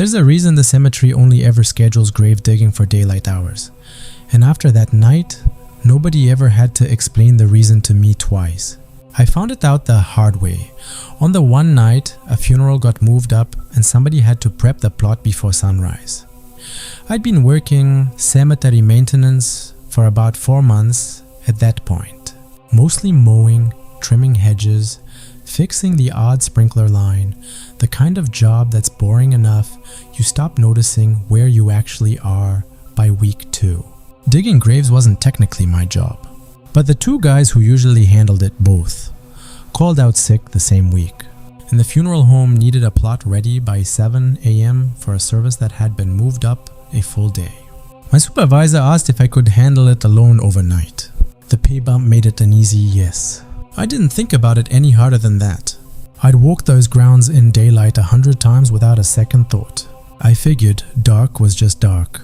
There's a reason the cemetery only ever schedules grave digging for daylight hours. And after that night, nobody ever had to explain the reason to me twice. I found it out the hard way. On the one night, a funeral got moved up and somebody had to prep the plot before sunrise. I'd been working cemetery maintenance for about 4 months at that point. Mostly mowing, trimming hedges, fixing the odd sprinkler line, the kind of job that's boring enough you stop noticing where you actually are by week 2. Digging graves wasn't technically my job, but the 2 guys who usually handled it both called out sick the same week, and the funeral home needed a plot ready by 7 a.m. for a service that had been moved up a full day. My supervisor asked if I could handle it alone overnight. The pay bump made it an easy yes. I didn't think about it any harder than that. I'd walked those grounds in daylight 100 times without a second thought. I figured dark was just dark.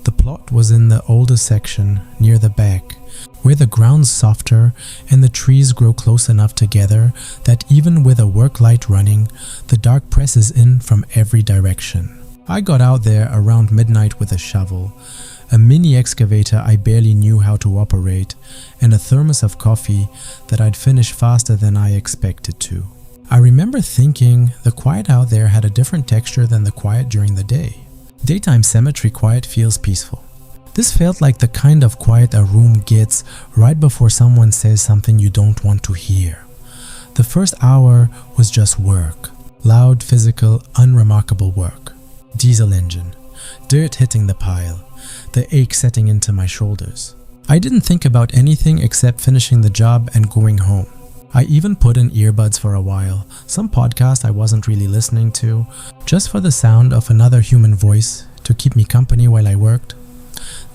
The plot was in the older section near the back, where the ground's softer and the trees grow close enough together that even with a work light running, the dark presses in from every direction. I got out there around midnight with a shovel, a mini excavator I barely knew how to operate, and a thermos of coffee that I'd finish faster than I expected to. I remember thinking the quiet out there had a different texture than the quiet during the day. Daytime cemetery quiet feels peaceful. This felt like the kind of quiet a room gets right before someone says something you don't want to hear. The first hour was just work. Loud, physical, unremarkable work. Diesel engine. Dirt hitting the pile. The ache setting into my shoulders. I didn't think about anything except finishing the job and going home. I even put in earbuds for a while, some podcast I wasn't really listening to, just for the sound of another human voice to keep me company while I worked.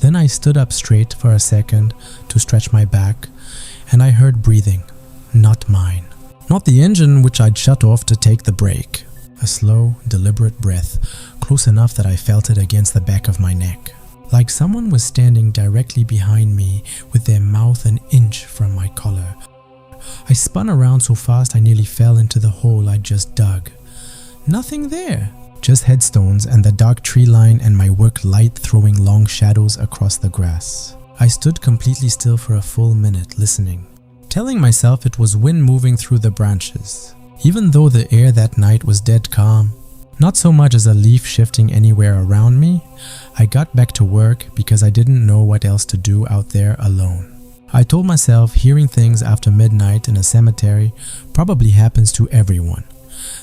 Then I stood up straight for a second to stretch my back, and I heard breathing, not mine. Not the engine which I'd shut off to take the break. A slow, deliberate breath, close enough that I felt it against the back of my neck. Like someone was standing directly behind me with their mouth an inch from my collar. I spun around so fast I nearly fell into the hole I'd just dug. Nothing there. Just headstones and the dark tree line and my work light throwing long shadows across the grass. I stood completely still for a full minute listening, telling myself it was wind moving through the branches. Even though the air that night was dead calm, not so much as a leaf shifting anywhere around me, I got back to work because I didn't know what else to do out there alone. I told myself hearing things after midnight in a cemetery probably happens to everyone,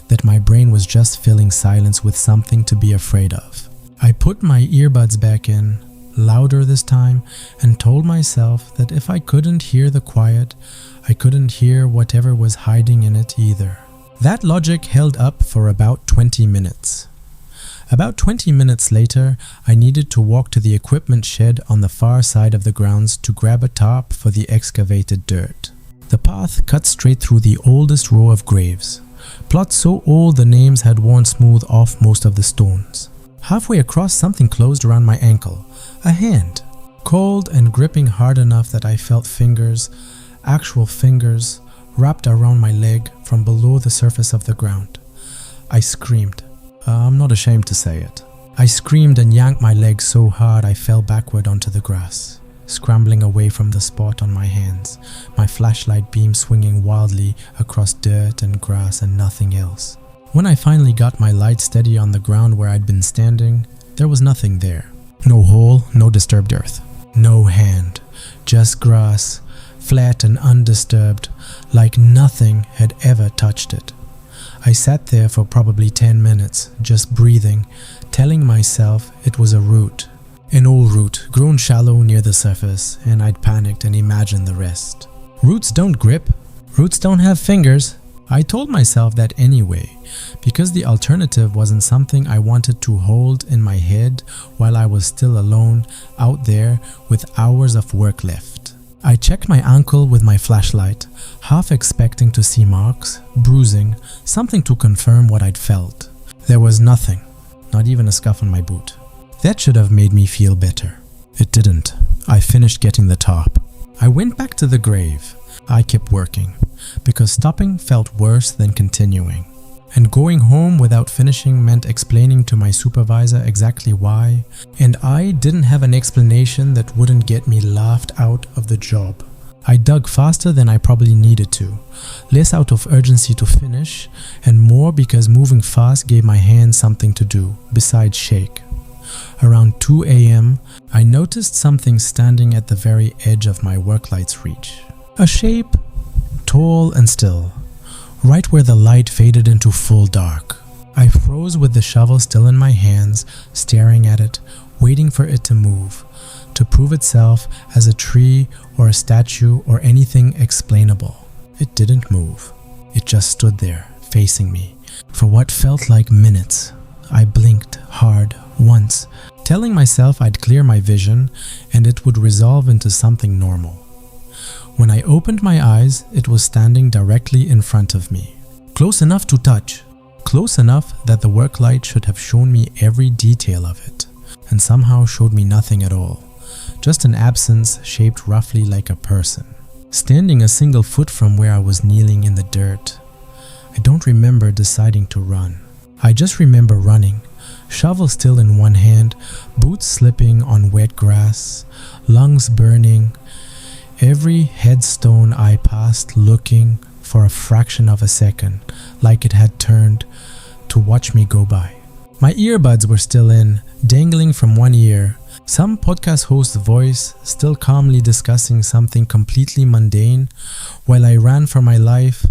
that my brain was just filling silence with something to be afraid of. I put my earbuds back in, louder this time, and told myself that if I couldn't hear the quiet, I couldn't hear whatever was hiding in it either. That logic held up for about 20 minutes. About 20 minutes later, I needed to walk to the equipment shed on the far side of the grounds to grab a tarp for the excavated dirt. The path cut straight through the oldest row of graves. Plots so old the names had worn smooth off most of the stones. Halfway across, something closed around my ankle. A hand. Cold and gripping hard enough that I felt fingers, actual fingers, wrapped around my leg from below the surface of the ground. I screamed. I'm not ashamed to say it. I screamed and yanked my leg so hard I fell backward onto the grass, scrambling away from the spot on my hands, my flashlight beam swinging wildly across dirt and grass and nothing else. When I finally got my light steady on the ground where I'd been standing, there was nothing there. No hole, no disturbed earth. No hand, just grass, flat and undisturbed, like nothing had ever touched it. I sat there for probably 10 minutes, just breathing, telling myself it was a root. An old root, grown shallow near the surface, and I'd panicked and imagined the rest. Roots don't grip. Roots don't have fingers. I told myself that anyway, because the alternative wasn't something I wanted to hold in my head while I was still alone out there with hours of work left. I checked my ankle with my flashlight, half expecting to see marks, bruising, something to confirm what I'd felt. There was nothing, not even a scuff on my boot. That should have made me feel better. It didn't. I finished getting the top. I went back to the grave. I kept working, because stopping felt worse than continuing. and going home without finishing meant explaining to my supervisor exactly why, and I didn't have an explanation that wouldn't get me laughed out of the job. I dug faster than I probably needed to, less out of urgency to finish, and more because moving fast gave my hands something to do, besides shake. Around 2 a.m., I noticed something standing at the very edge of my work light's reach. A shape, tall and still, right where the light faded into full dark. I froze with the shovel still in my hands, staring at it, waiting for it to move, to prove itself as a tree or a statue or anything explainable. It didn't move. It just stood there, facing me, for what felt like minutes. I blinked hard once, telling myself I'd clear my vision and it would resolve into something normal. When I opened my eyes, it was standing directly in front of me. Close enough to touch. Close enough that the work light should have shown me every detail of it, and somehow showed me nothing at all. Just an absence shaped roughly like a person, standing a single foot from where I was kneeling in the dirt. I don't remember deciding to run. I just remember running, shovel still in one hand, boots slipping on wet grass, lungs burning, every headstone I passed looking for a fraction of a second, like it had turned to watch me go by. My earbuds were still in, dangling from one ear, some podcast host's voice still calmly discussing something completely mundane while I ran for my life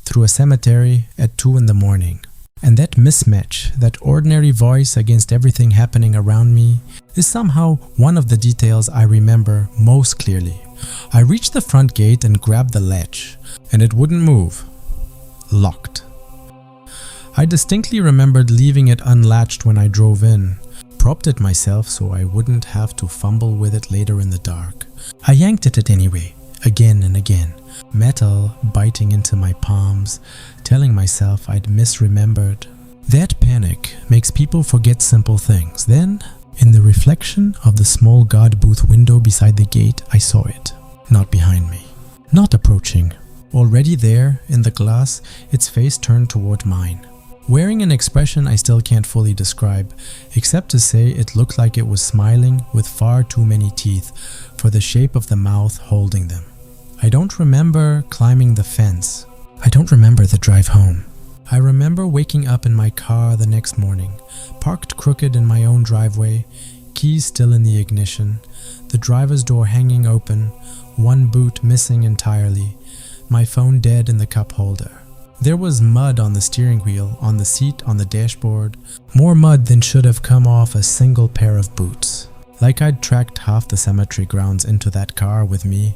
through a cemetery at 2 a.m. And that mismatch, that ordinary voice against everything happening around me, is somehow one of the details I remember most clearly. I reached the front gate and grabbed the latch, and it wouldn't move. Locked. I distinctly remembered leaving it unlatched when I drove in, propped it myself so I wouldn't have to fumble with it later in the dark. I yanked at it anyway, again and again, metal biting into my palms, telling myself I'd misremembered. That panic makes people forget simple things. Then, in the reflection of the small guard booth window beside the gate, I saw it. Not behind me. Not approaching. Already there, in the glass, its face turned toward mine. Wearing an expression I still can't fully describe, except to say it looked like it was smiling with far too many teeth for the shape of the mouth holding them. I don't remember climbing the fence. I don't remember the drive home. I remember waking up in my car the next morning, parked crooked in my own driveway, keys still in the ignition, the driver's door hanging open, one boot missing entirely, my phone dead in the cup holder. There was mud on the steering wheel, on the seat, on the dashboard, more mud than should have come off a single pair of boots. Like I'd tracked half the cemetery grounds into that car with me,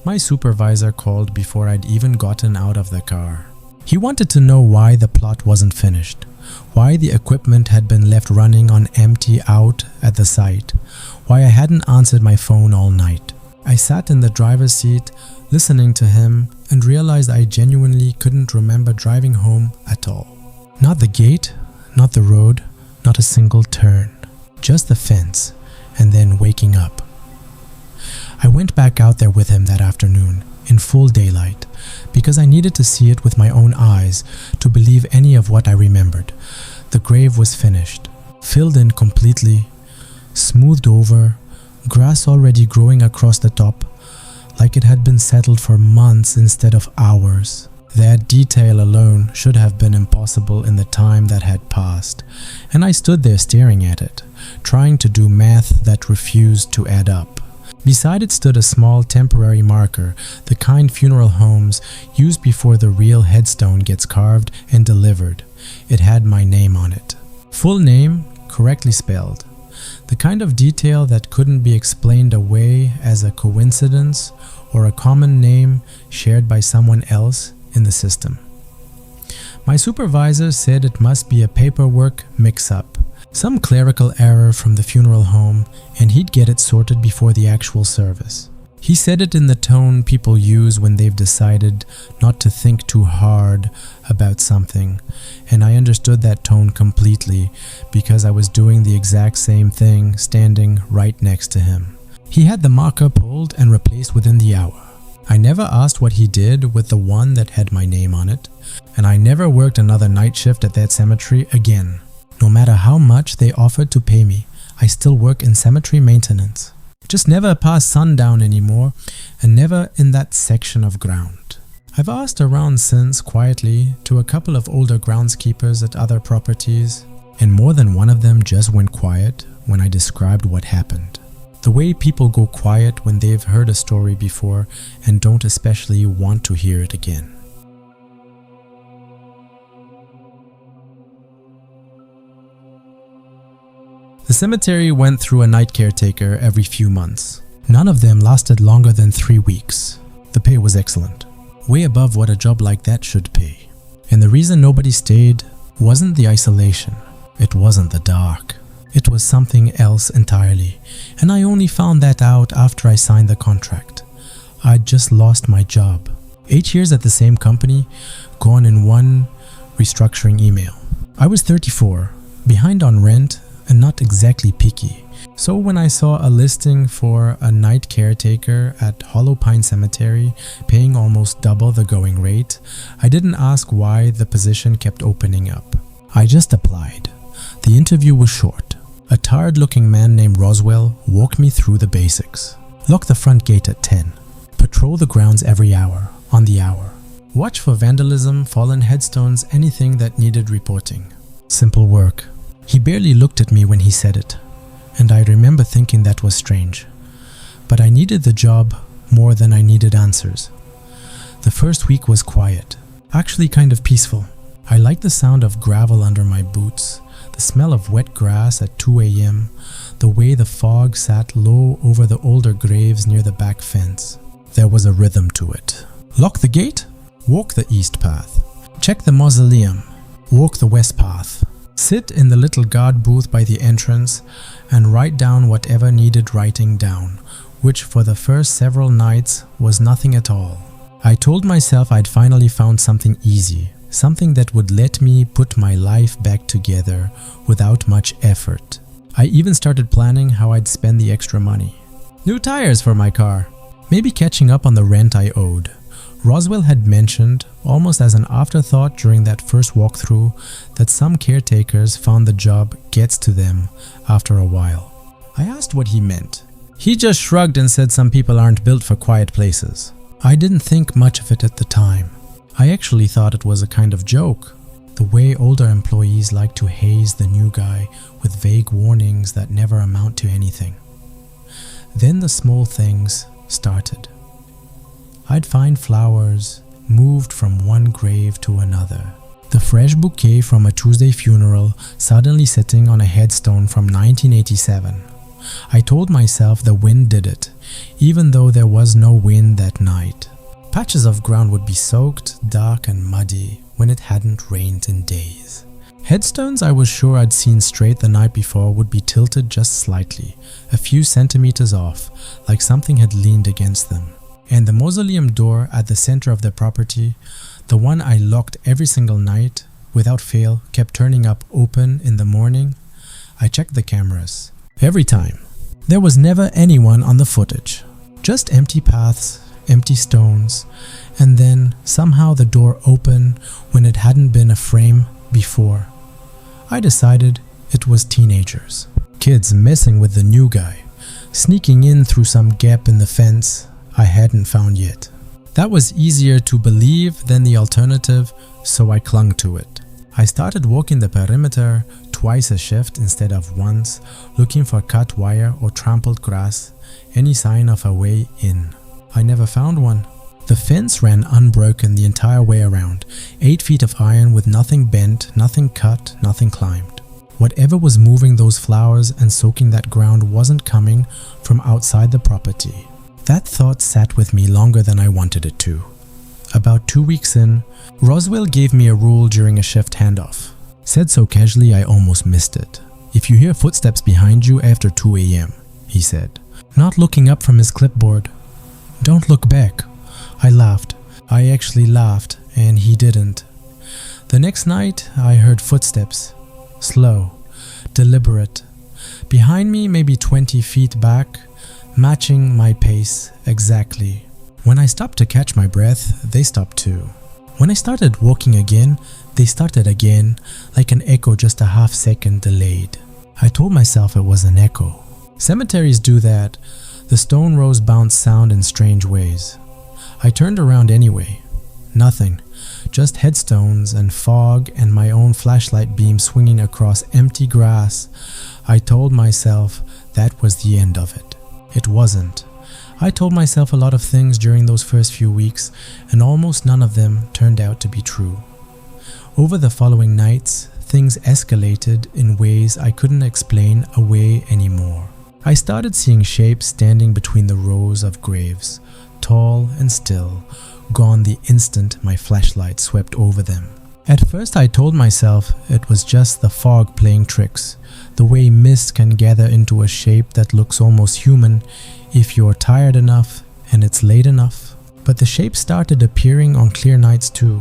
my supervisor called before I'd even gotten out of the car. He wanted to know why the plot wasn't finished, why the equipment had been left running on empty out at the site, why I hadn't answered my phone all night. I sat in the driver's seat, listening to him, and realized I genuinely couldn't remember driving home at all. Not the gate, not the road, not a single turn, just the fence, and then waking up. I went back out there with him that afternoon, in full daylight, because I needed to see it with my own eyes to believe any of what I remembered. The grave was finished, filled in completely, smoothed over, grass already growing across the top, like it had been settled for months instead of hours. That detail alone should have been impossible in the time that had passed, and I stood there staring at it, trying to do math that refused to add up. Beside it stood a small temporary marker, the kind funeral homes use before the real headstone gets carved and delivered. It had my name on it. Full name, correctly spelled. The kind of detail that couldn't be explained away as a coincidence or a common name shared by someone else in the system. My supervisor said it must be a paperwork mix-up, some clerical error from the funeral home, and he'd get it sorted before the actual service. He said it in the tone people use when they've decided not to think too hard about something, and I understood that tone completely because I was doing the exact same thing standing right next to him. He had the marker pulled and replaced within the hour. I never asked what he did with the one that had my name on it, and I never worked another night shift at that cemetery again. No matter how much they offered to pay me, I still work in cemetery maintenance. Just never past sundown anymore, and never in that section of ground. I've asked around since quietly to a couple of older groundskeepers at other properties, and more than one of them just went quiet when I described what happened. The way people go quiet when they've heard a story before and don't especially want to hear it again. The cemetery went through a night caretaker every few months. None of them lasted longer than 3 weeks. The pay was excellent, way above what a job like that should pay. And the reason nobody stayed wasn't the isolation. It wasn't the dark. It was something else entirely, and I only found that out after I signed the contract. I'd just lost my job. 8 years at the same company, gone in one restructuring email. I was 34, behind on rent, and not exactly picky. So when I saw a listing for a night caretaker at Hollow Pine Cemetery, paying almost double the going rate, I didn't ask why the position kept opening up. I just applied. The interview was short. A tired-looking man named Roswell walked me through the basics. Lock the front gate at 10. Patrol the grounds every hour, on the hour. Watch for vandalism, fallen headstones, anything that needed reporting. Simple work. He barely looked at me when he said it, and I remember thinking that was strange. But I needed the job more than I needed answers. The first week was quiet, actually kind of peaceful. I liked the sound of gravel under my boots, the smell of wet grass at 2 a.m., the way the fog sat low over the older graves near the back fence. There was a rhythm to it. Lock the gate, walk the east path. Check the mausoleum, walk the west path. Sit in the little guard booth by the entrance and write down whatever needed writing down, which for the first several nights was nothing at all. I told myself I'd finally found something easy, something that would let me put my life back together without much effort. I even started planning how I'd spend the extra money. New tires for my car. Maybe catching up on the rent I owed. Roswell had mentioned, almost as an afterthought during that first walkthrough, that some caretakers found the job gets to them after a while. I asked what he meant. He just shrugged and said some people aren't built for quiet places. I didn't think much of it at the time. I actually thought it was a kind of joke, the way older employees like to haze the new guy with vague warnings that never amount to anything. Then the small things started. I'd find flowers moved from one grave to another. The fresh bouquet from a Tuesday funeral suddenly sitting on a headstone from 1987. I told myself the wind did it, even though there was no wind that night. Patches of ground would be soaked, dark and muddy when it hadn't rained in days. Headstones I was sure I'd seen straight the night before would be tilted just slightly, a few centimeters off, like something had leaned against them. And the mausoleum door at the center of the property, the one I locked every single night, without fail, kept turning up open in the morning. I checked the cameras. Every time. There was never anyone on the footage. Just empty paths, empty stones, and then somehow the door opened when it hadn't been a frame before. I decided it was teenagers. Kids messing with the new guy, sneaking in through some gap in the fence I hadn't found yet. That was easier to believe than the alternative, so I clung to it. I started walking the perimeter twice a shift instead of once, looking for cut wire or trampled grass, any sign of a way in. I never found one. The fence ran unbroken the entire way around, 8 feet of iron with nothing bent, nothing cut, nothing climbed. Whatever was moving those flowers and soaking that ground wasn't coming from outside the property. That thought sat with me longer than I wanted it to. About 2 weeks in, Roswell gave me a rule during a shift handoff. Said so casually I almost missed it. If you hear footsteps behind you after 2 a.m., he said, not looking up from his clipboard. Don't look back. I laughed. I actually laughed, and he didn't. The next night, I heard footsteps. Slow, deliberate. Behind me, maybe 20 feet back, matching my pace exactly. When I stopped to catch my breath, they stopped too. When I started walking again, they started again, like an echo just a half second delayed. I told myself it was an echo. Cemeteries do that. The stone rows bounce sound in strange ways. I turned around anyway. Nothing. Just headstones and fog and my own flashlight beam swinging across empty grass. I told myself that was the end of it. It wasn't. I told myself a lot of things during those first few weeks, and almost none of them turned out to be true. Over the following nights, things escalated in ways I couldn't explain away anymore. I started seeing shapes standing between the rows of graves, tall and still, gone the instant my flashlight swept over them. At first I told myself it was just the fog playing tricks, the way mist can gather into a shape that looks almost human if you're tired enough and it's late enough. But the shape started appearing on clear nights too,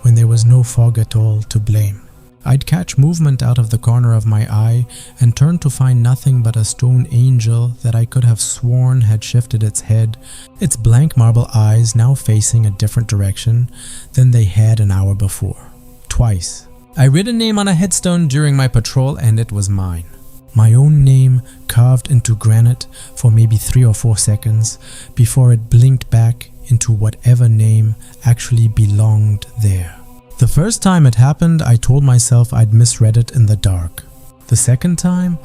when there was no fog at all to blame. I'd catch movement out of the corner of my eye and turn to find nothing but a stone angel that I could have sworn had shifted its head, its blank marble eyes now facing a different direction than they had an hour before. Twice. I read a name on a headstone during my patrol and it was mine. My own name carved into granite for maybe 3 or 4 seconds before it blinked back into whatever name actually belonged there. The first time it happened, I told myself I'd misread it in the dark. The second time,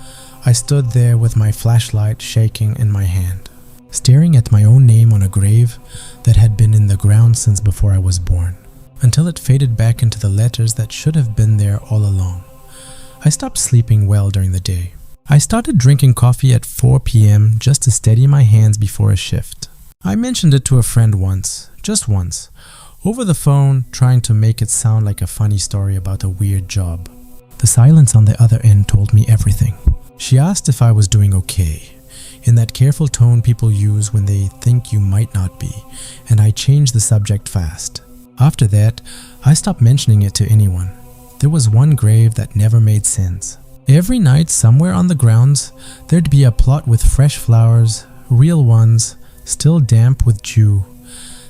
I stood there with my flashlight shaking in my hand, staring at my own name on a grave that had been in the ground since before I was born, until it faded back into the letters that should have been there all along. I stopped sleeping well during the day. I started drinking coffee at 4 p.m. just to steady my hands before a shift. I mentioned it to a friend once, just once, over the phone, trying to make it sound like a funny story about a weird job. The silence on the other end told me everything. She asked if I was doing okay, in that careful tone people use when they think you might not be, and I changed the subject fast. After that, I stopped mentioning it to anyone. There was one grave that never made sense. Every night, somewhere on the grounds, there'd be a plot with fresh flowers, real ones, still damp with dew,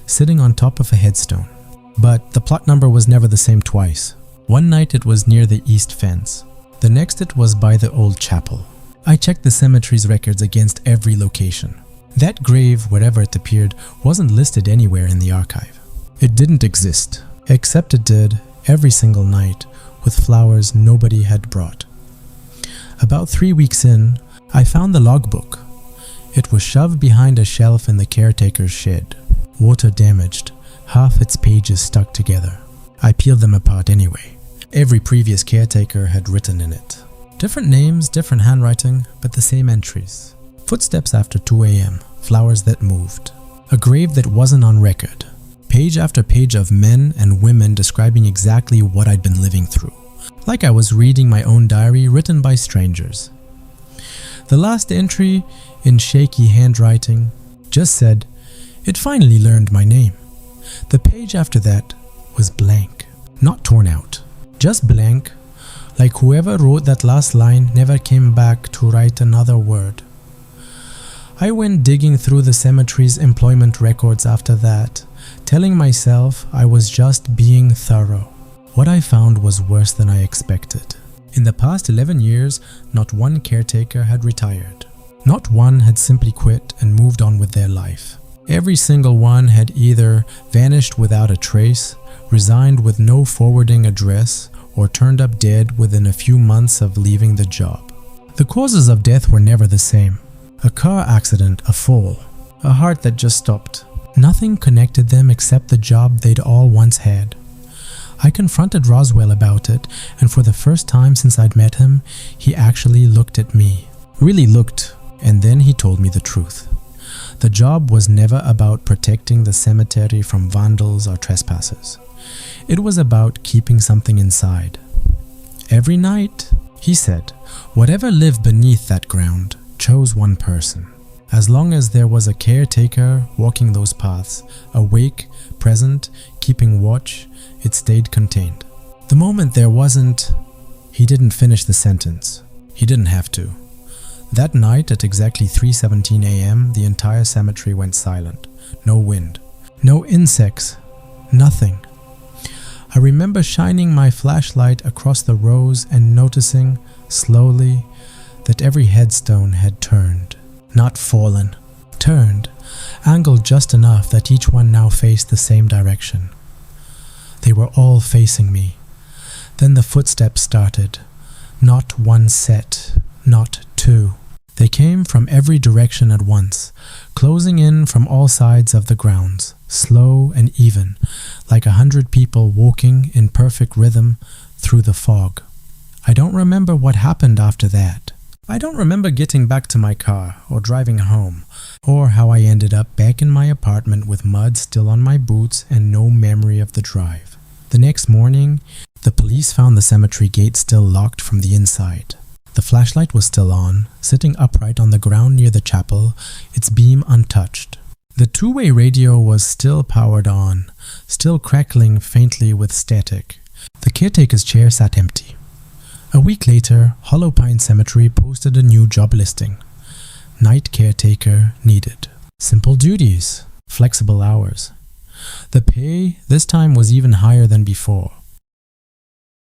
sitting on top of a headstone. But the plot number was never the same twice. One night it was near the east fence. The next it was by the old chapel. I checked the cemetery's records against every location. That grave, wherever it appeared, wasn't listed anywhere in the archive. It didn't exist, except it did every single night with flowers nobody had brought. About 3 weeks in, I found the logbook. It was shoved behind a shelf in the caretaker's shed, water damaged, half its pages stuck together. I peeled them apart anyway. Every previous caretaker had written in it. Different names, different handwriting, but the same entries. Footsteps after 2 a.m., flowers that moved. A grave that wasn't on record. Page after page of men and women describing exactly what I'd been living through. Like I was reading my own diary written by strangers. The last entry, in shaky handwriting, just said, "It finally learned my name." The page after that was blank, not torn out, just blank, like whoever wrote that last line never came back to write another word. I went digging through the cemetery's employment records after that, telling myself I was just being thorough. What I found was worse than I expected. In the past 11 years, not one caretaker had retired. Not one had simply quit and moved on with their life. Every single one had either vanished without a trace, resigned with no forwarding address, or turned up dead within a few months of leaving the job. The causes of death were never the same. A car accident, a fall, a heart that just stopped. Nothing connected them except the job they'd all once had. I confronted Roswell about it, and for the first time since I'd met him, he actually looked at me. Really looked, and then he told me the truth. The job was never about protecting the cemetery from vandals or trespassers. It was about keeping something inside. Every night, he said, whatever lived beneath that ground chose one person. As long as there was a caretaker walking those paths, awake, present, keeping watch, it stayed contained. The moment there wasn't, he didn't finish the sentence. He didn't have to. That night at exactly 3:17 a.m., the entire cemetery went silent. no wind, no insects, nothing. I remember shining my flashlight across the rows and noticing, slowly, that every headstone had turned. Not fallen, turned, angled just enough that each one now faced the same direction. They were all facing me. Then the footsteps started. Not one set, not two. They came from every direction at once, closing in from all sides of the grounds, slow and even, like 100 people walking in perfect rhythm through the fog. I don't remember what happened after that. I don't remember getting back to my car or driving home, or how I ended up back in my apartment with mud still on my boots and no memory of the drive. The next morning, the police found the cemetery gate still locked from the inside. The flashlight was still on, sitting upright on the ground near the chapel, its beam untouched. The two-way radio was still powered on, still crackling faintly with static. The caretaker's chair sat empty. A week later, Hollow Pine Cemetery posted a new job listing. Night caretaker needed. Simple duties, flexible hours. The pay this time was even higher than before.